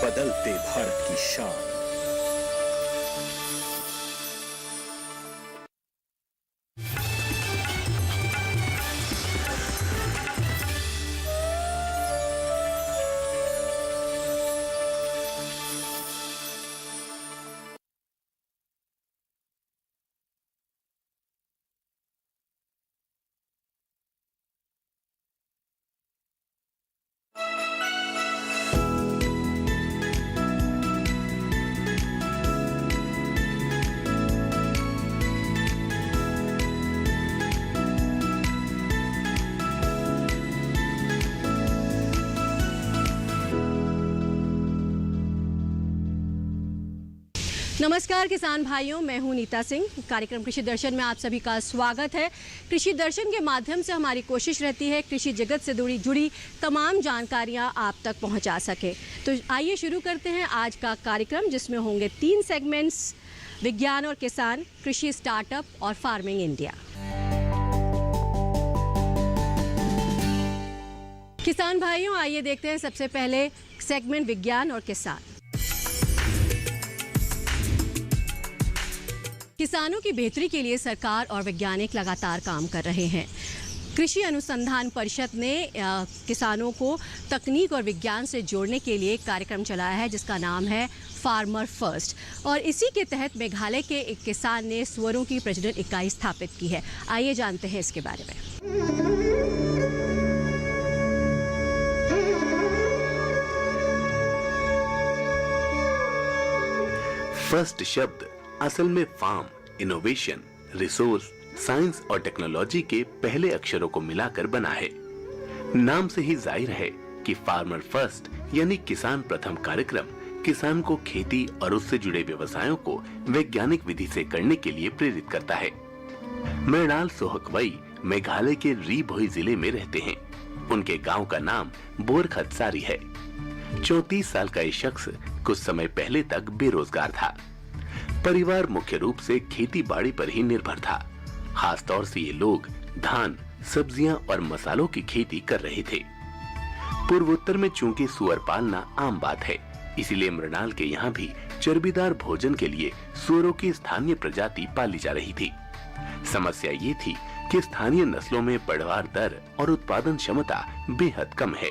बदलते भारत की शान। नमस्कार किसान भाइयों, मैं हूं नीता सिंह। कार्यक्रम कृषि दर्शन में आप सभी का स्वागत है। कृषि दर्शन के माध्यम से हमारी कोशिश रहती है कृषि जगत से जुड़ी तमाम जानकारियां आप तक पहुंचा सके। तो आइए शुरू करते हैं आज का कार्यक्रम, जिसमें होंगे 3 सेगमेंट्स: विज्ञान और किसान, कृषि स्टार्टअप और फार्मिंग इंडिया। किसान भाइयों, आइए देखते हैं सबसे पहले सेगमेंट विज्ञान और किसान। किसानों की बेहतरी के लिए सरकार और वैज्ञानिक लगातार काम कर रहे हैं। कृषि अनुसंधान परिषद ने किसानों को तकनीक और विज्ञान से जोड़ने के लिए एक कार्यक्रम चलाया है, जिसका नाम है फार्मर फर्स्ट। और इसी के तहत मेघालय के एक किसान ने सुअरों की प्रजनन इकाई स्थापित की है। आइए जानते हैं इसके बारे में। फर्स्ट शब्द असल में फार्म, इनोवेशन, रिसोर्स, साइंस और टेक्नोलॉजी के पहले अक्षरों को मिलाकर बना है। नाम से ही जाहिर है कि फार्मर फर्स्ट यानी किसान प्रथम कार्यक्रम किसान को खेती और उससे जुड़े व्यवसायों को वैज्ञानिक विधि से करने के लिए प्रेरित करता है। मृणाल सोहकवई मेघालय के री भोई जिले में रहते हैं। उनके गांव का नाम बोरखतसारी है। 34 साल का ये शख्स कुछ समय पहले तक बेरोजगार था। परिवार मुख्य रूप से खेती बाड़ी पर ही निर्भर था। खास तौर से ये लोग धान, सब्जियां और मसालों की खेती कर रहे थे। पूर्वोत्तर में चूंकि सुअर पालना आम बात है, इसीलिए मृणाल के यहाँ भी चर्बीदार भोजन के लिए सुअरों की स्थानीय प्रजाति पाली जा रही थी। समस्या ये थी कि स्थानीय नस्लों में पैदावार दर और उत्पादन क्षमता बेहद कम है।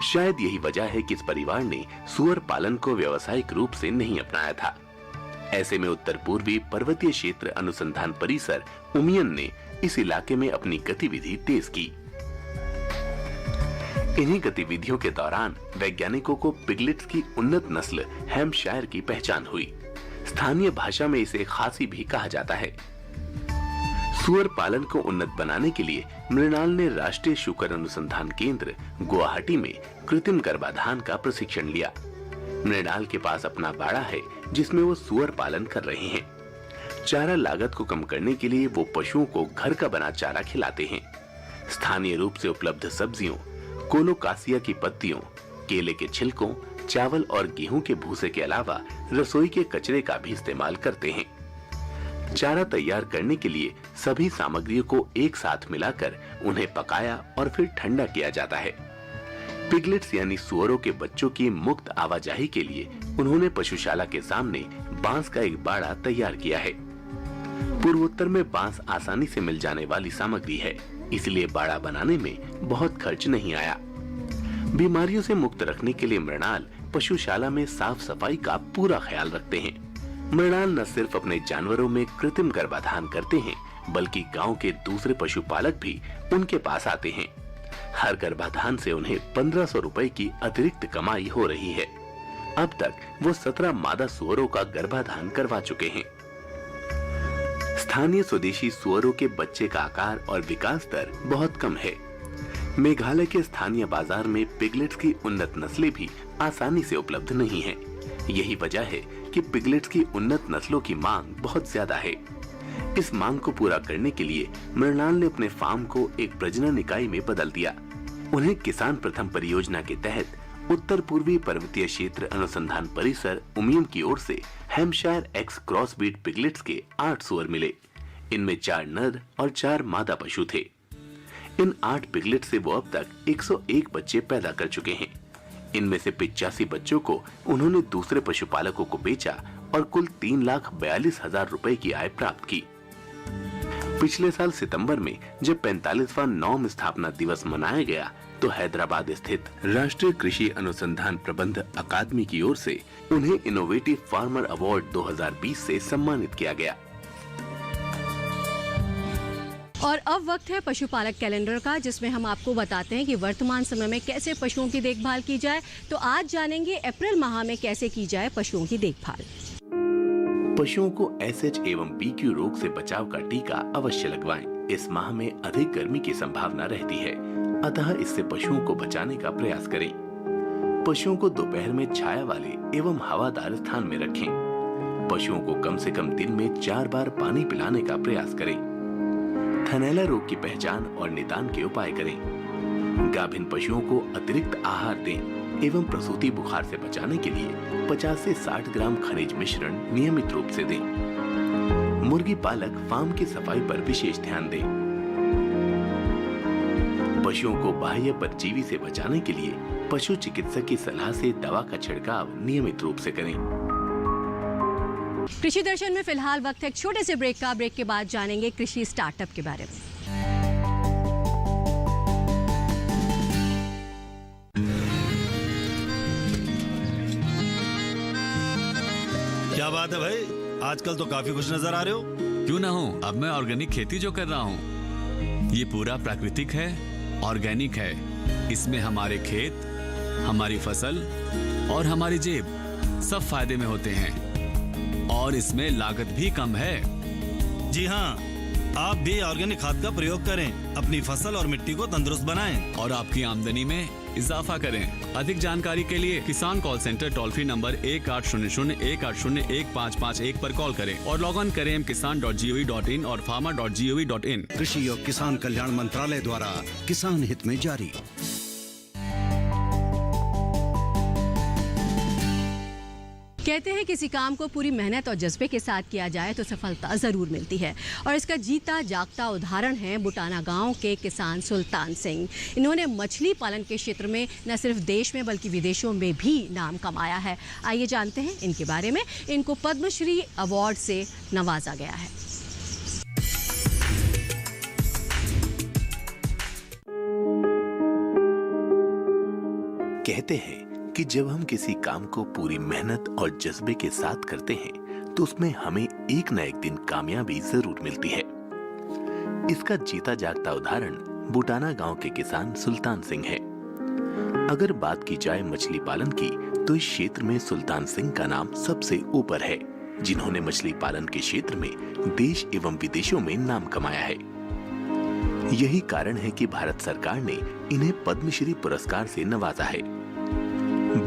शायद यही वजह है कि इस परिवार ने सुअर पालन को व्यावसायिक रूप से नहीं अपनाया था। ऐसे में उत्तर पूर्वी पर्वतीय क्षेत्र अनुसंधान परिसर उमियन ने इस इलाके में अपनी गतिविधि तेज की। इन्हीं गतिविधियों के दौरान वैज्ञानिकों को पिगलेट्स की उन्नत नस्ल हैम्पशायर की पहचान हुई। स्थानीय भाषा में इसे खासी भी कहा जाता है। सुअर पालन को उन्नत बनाने के लिए मृणाल ने राष्ट्रीय शुकर अनुसंधान केंद्र गुवाहाटी में कृत्रिम गर्भाधान का प्रशिक्षण लिया। मृणाल के पास अपना बाड़ा है, जिसमें वो सुअर पालन कर रहे हैं। चारा लागत को कम करने के लिए वो पशुओं को घर का बना चारा खिलाते हैं। स्थानीय रूप से उपलब्ध सब्जियों, कोलोकासिया की पत्तियों, केले के छिलकों, चावल और गेहूं के भूसे के अलावा रसोई के कचरे का भी इस्तेमाल करते हैं। चारा तैयार करने के लिए सभी सामग्रियों को एक साथ मिलाकर उन्हें पकाया और फिर ठंडा किया जाता है। पिगलेट्स यानी सुअरों के बच्चों की मुक्त आवाजाही के लिए उन्होंने पशुशाला के सामने बांस का एक बाड़ा तैयार किया है। पूर्वोत्तर में बांस आसानी से मिल जाने वाली सामग्री है, इसलिए बाड़ा बनाने में बहुत खर्च नहीं आया। बीमारियों से मुक्त रखने के लिए मृणाल पशुशाला में साफ सफाई का पूरा ख्याल रखते हैं। मृणाल न सिर्फ अपने जानवरों में कृत्रिम गर्भाधान करते हैं, बल्कि गांव के दूसरे पशुपालक भी उनके पास आते हैं। हर गर्भाधान से उन्हें 1500 रुपए की अतिरिक्त कमाई हो रही है। अब तक वो 17 मादा सुअरों का गर्भाधान करवा चुके हैं। स्थानीय स्वदेशी सुअरों के बच्चे का आकार और विकास दर बहुत कम है। मेघालय के स्थानीय बाजार में पिगलेट्स की उन्नत नस्लें भी आसानी से उपलब्ध नहीं है। यही वजह है कि पिगलेट्स की उन्नत नस्लों की मांग बहुत ज्यादा है। इस मांग को पूरा करने के लिए मृणाल ने अपने फार्म को एक प्रजनन इकाई में बदल दिया। उन्हें किसान प्रथम परियोजना के तहत उत्तर पूर्वी पर्वतीय क्षेत्र अनुसंधान परिसर उमियम की ओर से हैम्पशायर एक्स क्रॉसब्रीड पिगलेट्स के 8 सुअर मिले। इनमें 4 नर और 4 मादा पशु थे। इन 8 पिगलेट से वो अब तक 101 बच्चे पैदा कर चुके हैं। इनमें से 85 बच्चों को उन्होंने दूसरे पशुपालकों को बेचा और कुल 3,42,000 रुपए की आय प्राप्त की। पिछले साल सितंबर में जब 45वां नौम स्थापना दिवस मनाया गया तो हैदराबाद स्थित राष्ट्रीय कृषि अनुसंधान प्रबंध अकादमी की ओर से उन्हें इनोवेटिव फार्मर अवार्ड 2020 से सम्मानित किया गया। और अब वक्त है पशुपालक कैलेंडर का, जिसमें हम आपको बताते हैं कि वर्तमान समय में कैसे पशुओं की देखभाल की जाए। तो आज जानेंगे अप्रैल माह में कैसे की जाए पशुओं की देखभाल। पशुओं को SH एवं BQ रोग से बचाव का टीका अवश्य लगवाएं। इस माह में अधिक गर्मी की संभावना रहती है, अतः इससे पशुओं को बचाने का प्रयास करें। पशुओं को दोपहर में छाया वाले एवं हवादार स्थान में रखें। पशुओं को कम से कम दिन में 4 बार पानी पिलाने का प्रयास करें। थनैला रोग की पहचान और निदान के उपाय करें। गाभिन पशुओं को अतिरिक्त आहार दें एवं प्रसूति बुखार से बचाने के लिए 50 से 60 ग्राम खनिज मिश्रण नियमित रूप से दें। मुर्गी पालक फार्म की सफाई पर विशेष ध्यान दें। पशुओं को बाह्य परजीवी से बचाने के लिए पशु चिकित्सक की सलाह से दवा का छिड़काव नियमित रूप से करें। कृषि दर्शन में फिलहाल वक्त है एक छोटे से ब्रेक का। ब्रेक के बाद जानेंगे कृषि स्टार्टअप के बारे में। क्या बात है भाई, आजकल तो काफी खुश नजर आ रहे हो। क्यों ना हो, अब मैं ऑर्गेनिक खेती जो कर रहा हूँ ये पूरा प्राकृतिक है, ऑर्गेनिक है। इसमें हमारे खेत, हमारी फसल और हमारी जेब सब फायदे में होते हैं और इसमें लागत भी कम है। जी हाँ, आप भी ऑर्गेनिक खाद का प्रयोग करें, अपनी फसल और मिट्टी को तंदुरुस्त बनाएं और आपकी आमदनी में इजाफा करें। अधिक जानकारी के लिए किसान call centre toll free number 1800-180-1551 पर कॉल करें और लॉग ऑन करें kisan.gov.in और farmer.gov.in। कृषि और किसान कल्याण मंत्रालय द्वारा किसान हित में जारी। कहते हैं किसी काम को पूरी मेहनत और जज्बे के साथ किया जाए तो सफलता जरूर मिलती है, और इसका जीता जागता उदाहरण है बुटाना गांव के किसान सुल्तान सिंह। इन्होंने मछली पालन के क्षेत्र में न सिर्फ देश में बल्कि विदेशों में भी नाम कमाया है। आइए जानते हैं इनके बारे में। इनको पद्मश्री अवार्ड से नवाजा गया है। कहते हैं कि जब हम किसी काम को पूरी मेहनत और जज्बे के साथ करते हैं तो उसमें हमें एक न एक दिन कामयाबी जरूर मिलती है। इसका जीता जागता उदाहरण बुटाना गांव के किसान सुल्तान सिंह है। अगर बात की जाए मछली पालन की तो इस क्षेत्र में सुल्तान सिंह का नाम सबसे ऊपर है, जिन्होंने मछली पालन के क्षेत्र में देश एवं विदेशों में नाम कमाया है। यही कारण है कि भारत सरकार ने इन्हें पद्मश्री पुरस्कार से नवाजा है।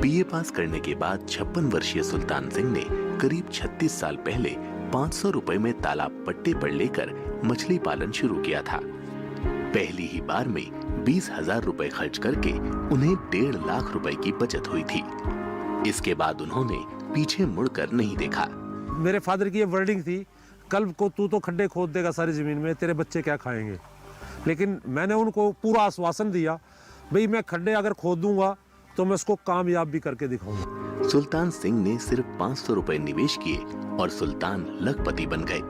BA पास करने के बाद 56 वर्षीय सुल्तान सिंह ने करीब 36 साल पहले 500 रुपए में तालाब पट्टे पर लेकर मछली पालन शुरू किया था। पहली ही बार में 20,000 रुपए खर्च करके उन्हें 1.5 लाख रुपए की बचत हुई थी। इसके बाद उन्होंने पीछे मुड़कर नहीं देखा। मेरे फादर की ये वर्डिंग थी, कल को तू तो खड्डे खोद देगा सारी जमीन में, तेरे बच्चे क्या खाएंगे। लेकिन मैंने उनको पूरा आश्वासन दिया, भाई मैं खड्डे अगर खोद दूंगा तो मैं उसको कामयाब भी करके दिखाऊंगा। सुल्तान सिंह ने सिर्फ 500 रुपए निवेश किए और सुल्तान लखपति बन गए।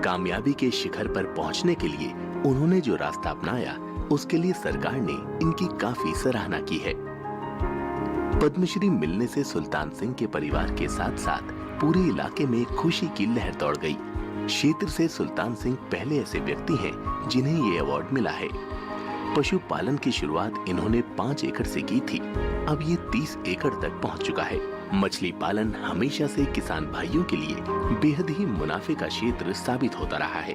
कामयाबी के शिखर पर पहुंचने के लिए उन्होंने जो रास्ता अपनाया उसके लिए सरकार ने इनकी काफी सराहना की है। पद्मश्री मिलने से सुल्तान सिंह के परिवार के साथ साथ पूरे इलाके में खुशी की लहर दौड़ गई। क्षेत्र से सुल्तान सिंह पहले ऐसे व्यक्ति हैं जिन्हें ये अवार्ड मिला है। पशुपालन की शुरुआत इन्होंने 5 एकड़ से की थी, अब ये 30 एकड़ तक पहुंच चुका है। मछली पालन हमेशा से किसान भाइयों के लिए बेहद ही मुनाफे का क्षेत्र साबित होता रहा है।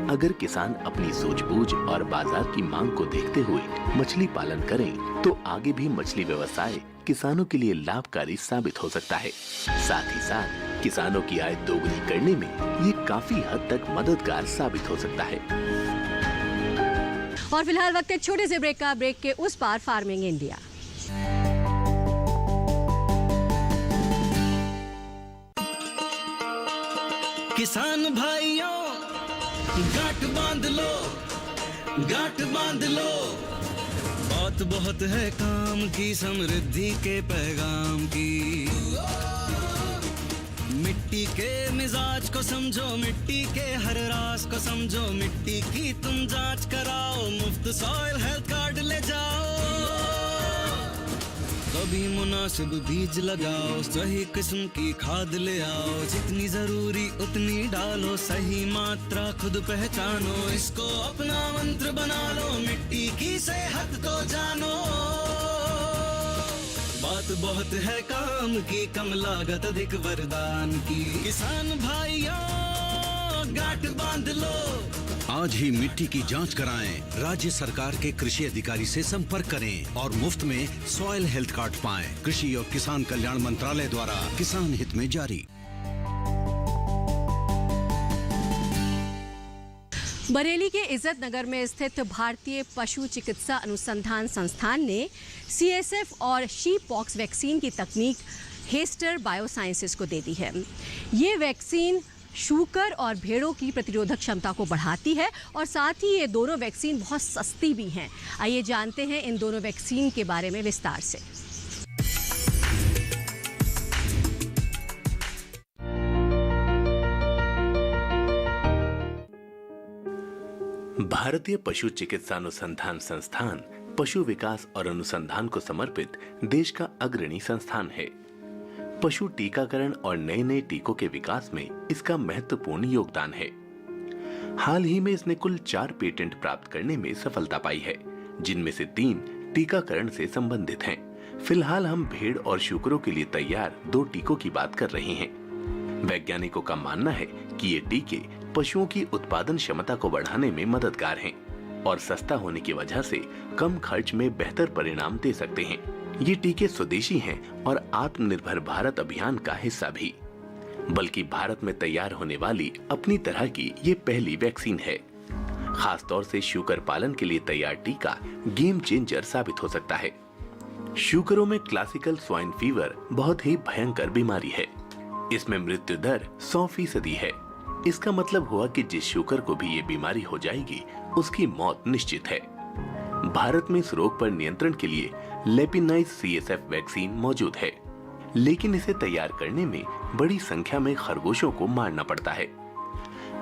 अगर किसान अपनी सूझबूझ और बाजार की मांग को देखते हुए मछली पालन करें तो आगे भी मछली व्यवसाय किसानों के लिए लाभकारी साबित हो सकता है। साथ ही साथ किसानों की आय दोगुनी करने में ये काफी हद तक मददगार साबित हो सकता है। और फिलहाल वक्त एक छोटे से ब्रेक का। ब्रेक के उस पार फार्मिंग इंडिया। किसान भाइयों गांठ बांध लो बात बहुत है काम की, समृद्धि के पैगाम की। मिट्टी के मिजाज को समझो, मिट्टी के हर राज को समझो, मिट्टी की तुम जांच कराओ, मुफ्त सॉइल हेल्थ कार्ड ले जाओ। कभी मुनासिब बीज लगाओ, सही किस्म की खाद ले आओ, जितनी जरूरी उतनी डालो, सही मात्रा खुद पहचानो, इसको अपना मंत्र बना लो, मिट्टी की सेहत को जानो। बात बहुत है काम की, कम लागत अधिक वरदान की। किसान भाइयों गांठ बांध लो, आज ही मिट्टी की जांच कराएं। राज्य सरकार के कृषि अधिकारी से संपर्क करें और मुफ्त में सॉइल हेल्थ कार्ड पाएं। कृषि और किसान कल्याण मंत्रालय द्वारा किसान हित में जारी। बरेली के इज्जत नगर में स्थित भारतीय पशु चिकित्सा अनुसंधान संस्थान ने CSF और शीप पॉक्स वैक्सीन की तकनीक हेस्टर बायोसाइंसेस को दे दी है। ये वैक्सीन शूकर और भेड़ों की प्रतिरोधक क्षमता को बढ़ाती है और साथ ही ये दोनों वैक्सीन बहुत सस्ती भी हैं। आइए जानते हैं इन दोनों वैक्सीन के बारे में विस्तार से। भारतीय पशु चिकित्सा अनुसंधान संस्थान पशु विकास और अनुसंधान को समर्पित देश का अग्रणी संस्थान है। पशु टीकाकरण और नए नए टीकों के विकास में इसका महत्वपूर्ण योगदान है। हाल ही में इसने कुल 4 पेटेंट प्राप्त करने में सफलता पाई है, जिनमें से 3 टीकाकरण से संबंधित हैं। फिलहाल हम भेड़ और शूकरों के लिए तैयार 2 टीकों की बात कर रहे हैं। वैज्ञानिकों का मानना है कि ये टीके पशुओं की उत्पादन क्षमता को बढ़ाने में मददगार हैं और सस्ता होने की वजह से कम खर्च में बेहतर परिणाम दे सकते हैं। ये टीके स्वदेशी हैं और आत्मनिर्भर भारत अभियान का हिस्सा भी, बल्कि भारत में तैयार होने वाली अपनी तरह की ये पहली वैक्सीन है। खास तौर से शूकर पालन के लिए तैयार टीका गेम चेंजर साबित हो सकता है। शूकरों में क्लासिकल स्वाइन फीवर बहुत ही भयंकर बीमारी है। इसमें मृत्यु दर 100% है। इसका मतलब हुआ कि जिस शूकर को भी ये बीमारी हो जाएगी उसकी मौत निश्चित है। भारत में इस रोग पर नियंत्रण के लिए लेपिनाइज CSF वैक्सीन मौजूद है, लेकिन इसे तैयार करने में बड़ी संख्या में खरगोशों को मारना पड़ता है।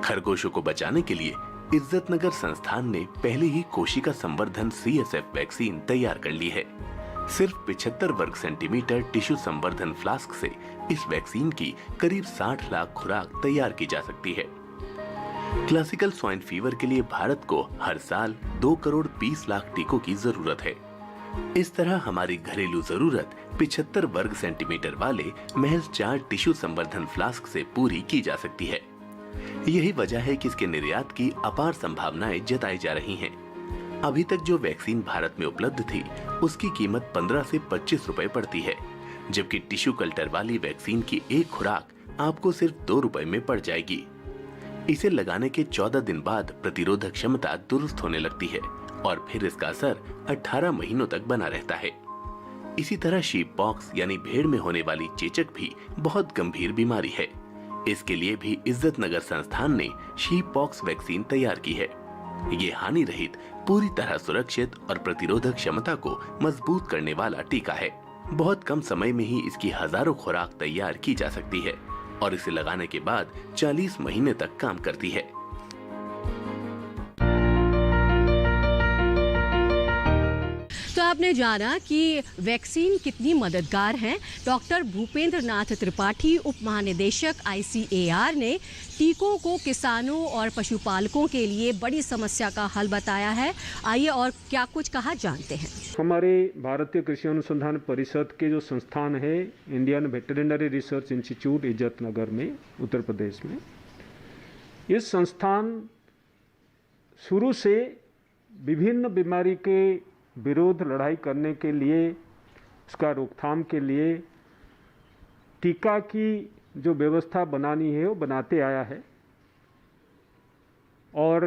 खरगोशों को बचाने के लिए इज्जतनगर संस्थान ने पहले ही कोशिका संवर्धन CSF वैक्सीन तैयार कर ली है। सिर्फ 75 वर्ग सेंटीमीटर टिश्यू संवर्धन फ्लास्क से इस वैक्सीन की करीब 60 लाख खुराक तैयार की जा सकती है। क्लासिकल स्वाइन फीवर के लिए भारत को हर साल 2 करोड़ 20 लाख टीकों की जरूरत है। इस तरह हमारी घरेलू जरूरत 75 वर्ग सेंटीमीटर वाले महज 4 टिश्यू संवर्धन फ्लास्क से पूरी की जा सकती है। यही वजह है कि इसके निर्यात की अपार संभावनाएं जताई जा रही हैं। अभी तक जो वैक्सीन भारत में उपलब्ध थी उसकी कीमत 15 से 25 रुपए पड़ती है, जबकि टिश्यू कल्चर वाली वैक्सीन की एक खुराक आपको सिर्फ 2 रुपए में पड़ जाएगी। इसे लगाने के 14 दिन बाद प्रतिरोधक क्षमता दुरुस्त होने लगती है और फिर इसका असर 18 महीनों तक बना रहता है। इसी तरह शीप पॉक्स यानी भेड़ में होने वाली चेचक भी बहुत गंभीर बीमारी है। इसके लिए भी इज्जतनगर संस्थान ने शीप पॉक्स वैक्सीन तैयार की है। ये हानि रहित, पूरी तरह सुरक्षित और प्रतिरोधक क्षमता को मजबूत करने वाला टीका है। बहुत कम समय में ही इसकी हजारों खुराक तैयार की जा सकती है और इसे लगाने के बाद 40 महीने तक काम करती है। तो आपने जाना कि वैक्सीन कितनी मददगार हैं। डॉक्टर भूपेंद्र नाथ त्रिपाठी, उप महानिदेशक ICAR ने टीकों को किसानों और पशुपालकों के लिए बड़ी समस्या का हल बताया है। आइए और क्या कुछ कहा जानते हैं। हमारे भारतीय कृषि अनुसंधान परिषद के जो संस्थान है Indian veterinary research institute Izzatnagar में उत्तर प्रदेश में, ये संस्थान शुरू से विभिन्न बीमारी के विरोध लड़ाई करने के लिए, उसका रोकथाम के लिए टीका की जो व्यवस्था बनानी है वो बनाते आया है और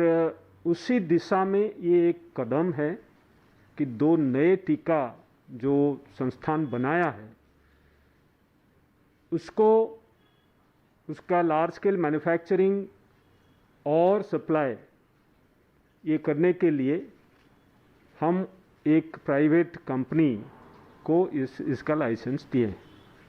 उसी दिशा में ये एक कदम है कि 2 नए टीका जो संस्थान बनाया है उसको, उसका लार्ज स्केल मैन्युफैक्चरिंग और सप्लाई ये करने के लिए हम एक प्राइवेट कंपनी को इसका लाइसेंस दिए।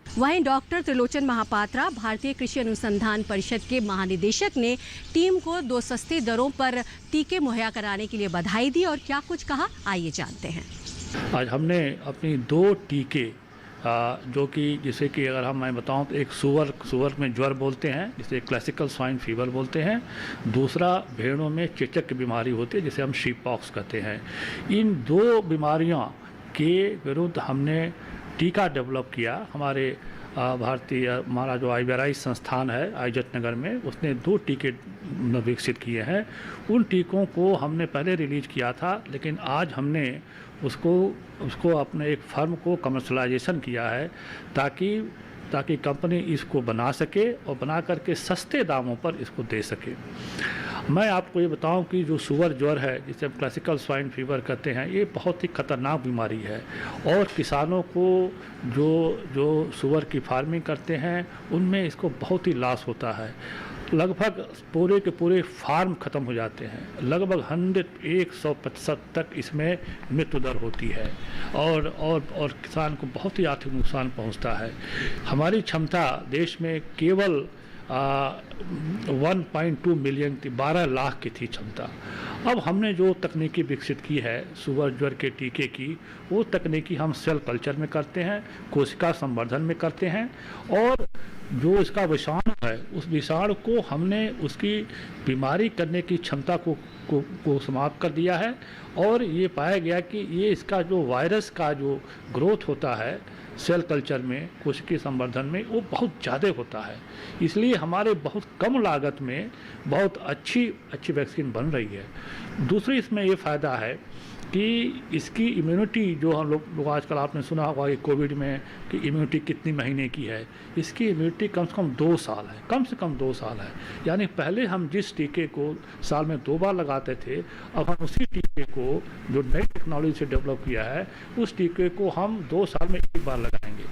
वहीं डॉक्टर त्रिलोचन महापात्रा, भारतीय कृषि अनुसंधान परिषद के महानिदेशक, ने टीम को 2 सस्ती दरों पर टीके मुहैया कराने के लिए बधाई दी और क्या कुछ कहा, आइए जानते हैं। आज हमने अपनी 2 टीके जो कि जैसे कि अगर मैं बताऊं तो एक सुअर में ज्वर बोलते हैं जिसे क्लासिकल स्वाइन फीवर बोलते हैं, दूसरा भेड़ों में चेचक की बीमारी होती है जिसे हम शीप पॉक्स कहते हैं। इन 2 बीमारियों के विरुद्ध हमने टीका डेवलप किया। हमारे हमारा जो IVRI संस्थान है आइजत नगर में, उसने 2 टीके विकसित किए हैं। उन टीकों को हमने पहले रिलीज किया था, लेकिन आज हमने उसको अपने एक फर्म को कमर्शलाइजेशन किया है ताकि कंपनी इसको बना सके और बना करके सस्ते दामों पर इसको दे सके। मैं आपको ये बताऊं कि जो सुअर ज्वर है जिसे हम क्लासिकल स्वाइन फीवर कहते हैं, ये बहुत ही खतरनाक बीमारी है और किसानों को जो सुअर की फार्मिंग करते हैं उनमें इसको बहुत ही लॉस होता है। लगभग पूरे के पूरे फार्म ख़त्म हो जाते हैं। लगभग 100% तक इसमें मृत्यु दर होती है और किसान को बहुत ही आर्थिक नुकसान पहुंचता है। हमारी क्षमता देश में केवल 1.2 मिलियन थी, 12 लाख की थी क्षमता। अब हमने जो तकनीकी विकसित की है सुअर ज्वर के टीके की, वो तकनीकी हम सेल कल्चर में करते हैं, कोशिका संवर्धन में करते हैं और जो इसका विषाणु है उस विषाणु को हमने उसकी बीमारी करने की क्षमता को समाप्त कर दिया है और ये पाया गया कि ये इसका जो वायरस का जो ग्रोथ होता है सेल कल्चर में, कोशिकीय संवर्धन में, वो बहुत ज़्यादा होता है। इसलिए हमारे बहुत कम लागत में बहुत अच्छी वैक्सीन बन रही है। दूसरी इसमें ये फ़ायदा है कि इसकी इम्यूनिटी जो हम लोग आजकल आपने सुना होगा कि कोविड में कि इम्यूनिटी कितनी महीने की है, इसकी इम्यूनिटी कम से कम 2 साल है, कम से कम 2 साल है। यानी पहले हम जिस टीके को साल में 2 बार लगाते थे, अब हम उसी टीके को जो नई टेक्नोलॉजी से डेवलप किया है उस टीके को हम 2 साल में 1 बार लगाएंगे।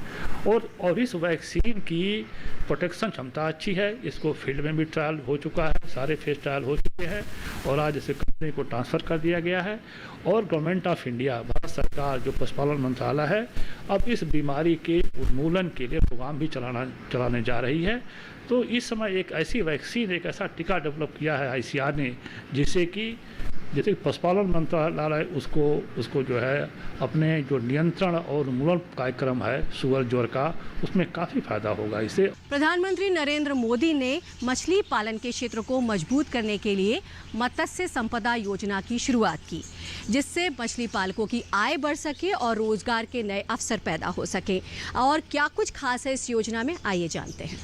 और इस वैक्सीन की प्रोटेक्शन क्षमता अच्छी है। इसको फील्ड में भी ट्रायल हो चुका है, सारे फेज ट्रायल हो चुके हैं और आज इसे कंपनी को ट्रांसफ़र कर दिया गया है और गवर्नमेंट ऑफ इंडिया, भारत सरकार जो पशुपालन मंत्रालय है, अब इस बीमारी के उन्मूलन के लिए प्रोग्राम भी चलाने जा रही है। तो इस समय एक ऐसी वैक्सीन, एक ऐसा टीका डेवलप किया है ICR ने जैसे पशुपालन मंत्रालय उसको जो है अपने जो नियंत्रण और उन्मूलन कार्यक्रम है सुअर ज्वर का, उसमें काफ़ी फायदा होगा इससे। प्रधानमंत्री नरेंद्र मोदी ने मछली पालन के क्षेत्र को मजबूत करने के लिए मत्स्य संपदा योजना की शुरुआत की, जिससे मछली पालकों की आय बढ़ सके और रोजगार के नए अवसर पैदा हो सके। और क्या कुछ खास है इस योजना में, आइए जानते हैं।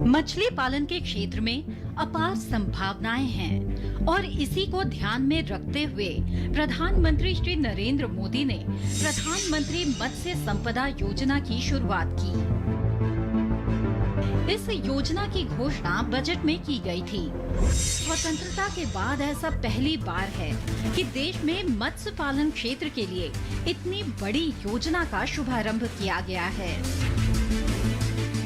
मछली पालन के क्षेत्र में अपार संभावनाएं हैं और इसी को ध्यान में रखते हुए प्रधानमंत्री श्री नरेंद्र मोदी ने प्रधानमंत्री मत्स्य संपदा योजना की शुरुआत की। इस योजना की घोषणा बजट में की गई थी। स्वतंत्रता के बाद ऐसा पहली बार है कि देश में मत्स्य पालन क्षेत्र के लिए इतनी बड़ी योजना का शुभारंभ किया गया है।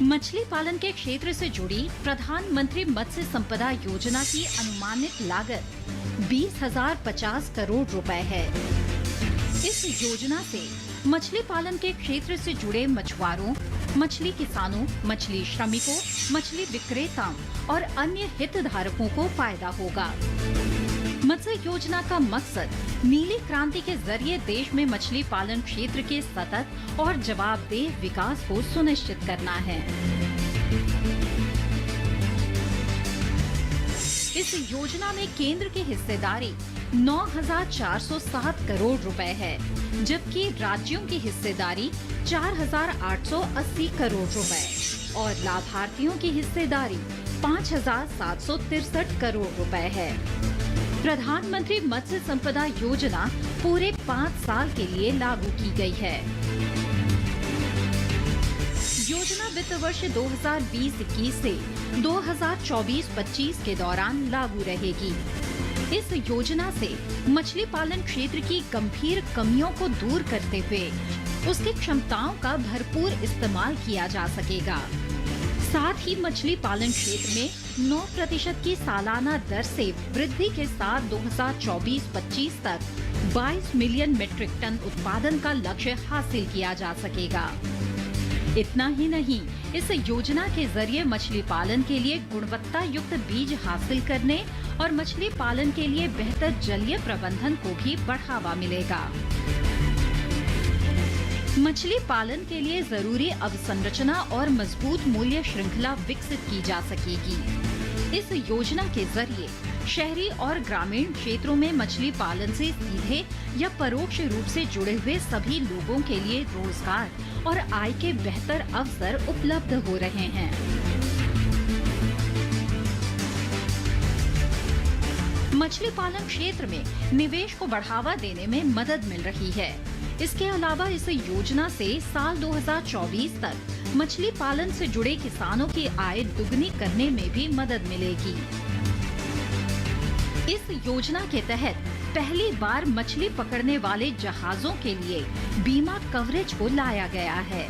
मछली पालन के क्षेत्र से जुड़ी प्रधानमंत्री मत्स्य संपदा योजना की अनुमानित लागत 20,050 करोड़ रुपए है। इस योजना से मछली पालन के क्षेत्र से जुड़े मछुआरों, मछली किसानों, मछली श्रमिकों, मछली विक्रेताओं और अन्य हितधारकों को फायदा होगा। मत्स्य योजना का मकसद नीली क्रांति के जरिए देश में मछली पालन क्षेत्र के सतत और जवाबदेह विकास को सुनिश्चित करना है। इस योजना में केंद्र की हिस्सेदारी 9,407 करोड़ रुपए है, जबकि राज्यों की हिस्सेदारी 4,880 करोड़ रुपए और लाभार्थियों की हिस्सेदारी 5,763 करोड़ रुपए है। प्रधानमंत्री मत्स्य संपदा योजना पूरे 5 साल के लिए लागू की गई है। योजना वित्त वर्ष 2020-21 से 2024-25 के दौरान लागू रहेगी। इस योजना से मछली पालन क्षेत्र की गंभीर कमियों को दूर करते हुए उसकी क्षमताओं का भरपूर इस्तेमाल किया जा सकेगा। साथ ही मछली पालन क्षेत्र में 9% की सालाना दर से वृद्धि के साथ 2024-25 तक 22 मिलियन मीट्रिक टन उत्पादन का लक्ष्य हासिल किया जा सकेगा। इतना ही नहीं, इस योजना के जरिए मछली पालन के लिए गुणवत्ता युक्त बीज हासिल करने और मछली पालन के लिए बेहतर जलीय प्रबंधन को भी बढ़ावा मिलेगा। मछली पालन के लिए जरूरी अवसंरचना और मजबूत मूल्य श्रृंखला विकसित की जा सकेगी। इस योजना के जरिए शहरी और ग्रामीण क्षेत्रों में मछली पालन से सीधे या परोक्ष रूप से जुड़े हुए सभी लोगों के लिए रोजगार और आय के बेहतर अवसर उपलब्ध हो रहे हैं। मछली पालन क्षेत्र में निवेश को बढ़ावा देने में मदद मिल रही है। इसके अलावा इस योजना से साल 2024 तक मछली पालन से जुड़े किसानों की आय दुगनी करने में भी मदद मिलेगी। इस योजना के तहत पहली बार मछली पकड़ने वाले जहाजों के लिए बीमा कवरेज को लाया गया है।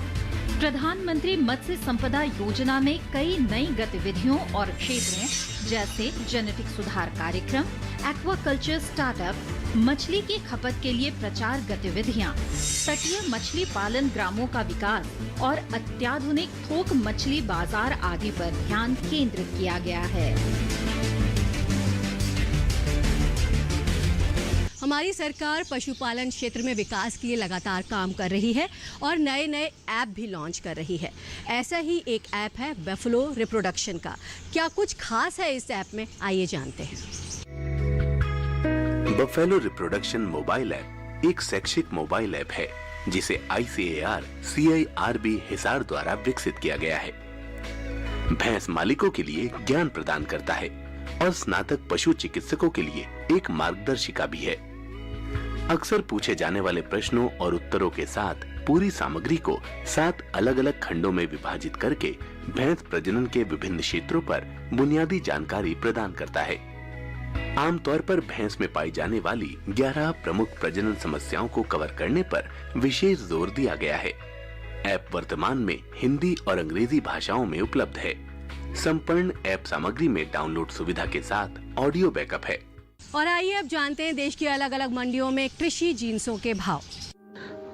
प्रधानमंत्री मत्स्य संपदा योजना में कई नई गतिविधियों और क्षेत्रों जैसे जेनेटिक सुधार कार्यक्रम, एक्वाकल्चर स्टार्टअप, मछली की खपत के लिए प्रचार गतिविधियां, तटीय मछली पालन ग्रामों का विकास और अत्याधुनिक थोक मछली बाजार आदि पर ध्यान केंद्रित किया गया है। हमारी सरकार पशुपालन क्षेत्र में विकास के लिए लगातार काम कर रही है और नए नए ऐप भी लॉन्च कर रही है। ऐसा ही एक ऐप है बफेलो रिप्रोडक्शन का। क्या कुछ खास है इस ऐप में, आइए जानते हैं। बफेलो रिप्रोडक्शन मोबाइल ऐप एक शैक्षिक मोबाइल ऐप है जिसे ICAR CIRB हिसार द्वारा विकसित किया गया है। भैंस मालिकों के लिए ज्ञान प्रदान करता है और स्नातक पशु चिकित्सकों के लिए एक मार्गदर्शिका भी है। अक्सर पूछे जाने वाले प्रश्नों और उत्तरों के साथ पूरी सामग्री को 7 अलग अलग खंडों में विभाजित करके भैंस प्रजनन के विभिन्न क्षेत्रों पर बुनियादी जानकारी प्रदान करता है। आमतौर पर भैंस में पाई जाने वाली 11 प्रमुख प्रजनन समस्याओं को कवर करने पर विशेष जोर दिया गया है। ऐप वर्तमान में हिंदी और अंग्रेजी भाषाओं में उपलब्ध है। संपूर्ण ऐप सामग्री में डाउनलोड सुविधा के साथ ऑडियो बैकअप है। और आइए अब जानते हैं देश की अलग अलग मंडियों में कृषि जिन्सों के भाव।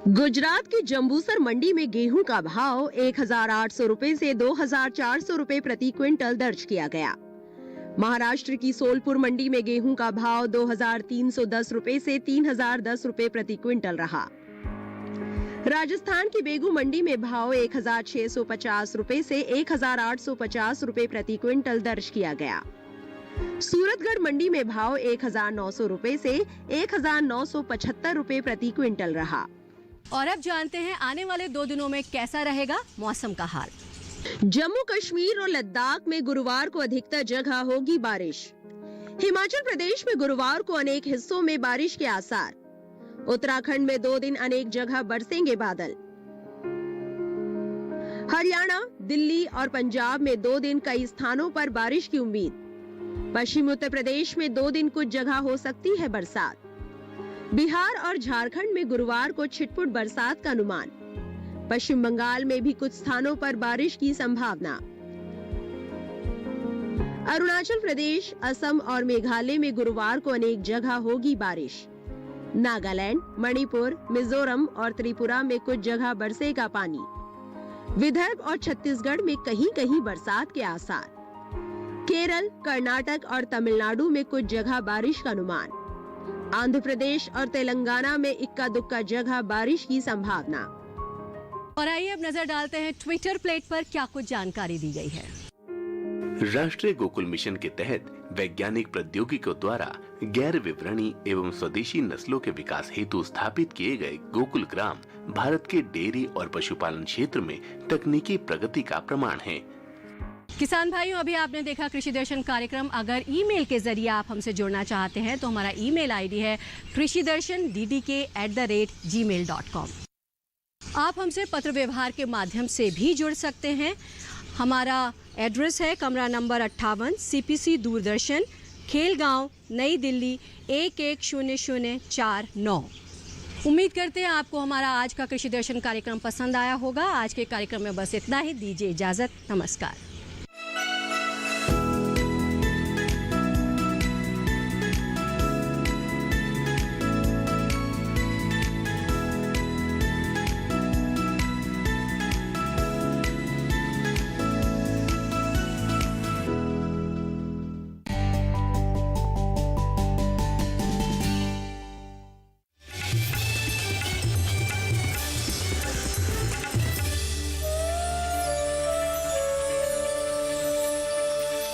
गुजरात की जंबूसर मंडी में गेहूं का भाव 1,800 रुपए से 2,400 रुपए प्रति क्विंटल दर्ज किया गया। महाराष्ट्र की सोलपुर मंडी में गेहूं का भाव 2,310 रुपए से 3,010 रुपए प्रति क्विंटल रहा। राजस्थान की बेगू मंडी में भाव 1,650 रुपए से 1,850 रुपए प्रति क्विंटल दर्ज किया गया। सूरतगढ़ मंडी में भाव 1,900 रुपए से 1,975 रुपए प्रति क्विंटल रहा। और अब जानते हैं आने वाले 2 दिनों में कैसा रहेगा मौसम का हाल। जम्मू कश्मीर और लद्दाख में गुरुवार को अधिकतर जगह होगी बारिश। हिमाचल प्रदेश में गुरुवार को अनेक हिस्सों में बारिश के आसार। उत्तराखंड में 2 दिन अनेक जगह बरसेंगे बादल। हरियाणा, दिल्ली और पंजाब में 2 दिन कई स्थानों पर बारिश की उम्मीद। पश्चिमी उत्तर प्रदेश में 2 दिन कुछ जगह हो सकती है बरसात। बिहार और झारखंड में गुरुवार को छिटपुट बरसात का अनुमान। पश्चिम बंगाल में भी कुछ स्थानों पर बारिश की संभावना। अरुणाचल प्रदेश, असम और मेघालय में गुरुवार को अनेक जगह होगी बारिश। नागालैंड, मणिपुर, मिजोरम और त्रिपुरा में कुछ जगह बरसेगा पानी। विदर्भ और छत्तीसगढ़ में कहीं कहीं बरसात के आसार। केरल, कर्नाटक और तमिलनाडु में कुछ जगह बारिश का अनुमान। आंध्र प्रदेश और तेलंगाना में इक्का दुक्का जगह बारिश की संभावना। और आइए अब नजर डालते हैं ट्विटर प्लेट पर क्या कुछ जानकारी दी गई है। राष्ट्रीय गोकुल मिशन के तहत वैज्ञानिक प्रौद्योगिकियों द्वारा गैर विवरणी एवं स्वदेशी नस्लों के विकास हेतु स्थापित किए गए गोकुल ग्राम भारत के डेयरी और पशुपालन क्षेत्र में तकनीकी प्रगति का प्रमाण है। किसान भाइयों, अभी आपने देखा कृषि दर्शन कार्यक्रम। अगर ईमेल के जरिए आप हमसे जुड़ना चाहते हैं तो हमारा ईमेल आईडी है krishidarshan@gmail.com। आप हमसे पत्र व्यवहार के माध्यम से भी जुड़ सकते हैं। हमारा एड्रेस है कमरा नंबर 58, CPC दूरदर्शन, खेलगांव, नई दिल्ली 110049। उम्मीद करते हैं आपको हमारा आज का कृषि दर्शन कार्यक्रम पसंद आया होगा। आज के कार्यक्रम में बस इतना ही। दीजिए इजाज़त। नमस्कार।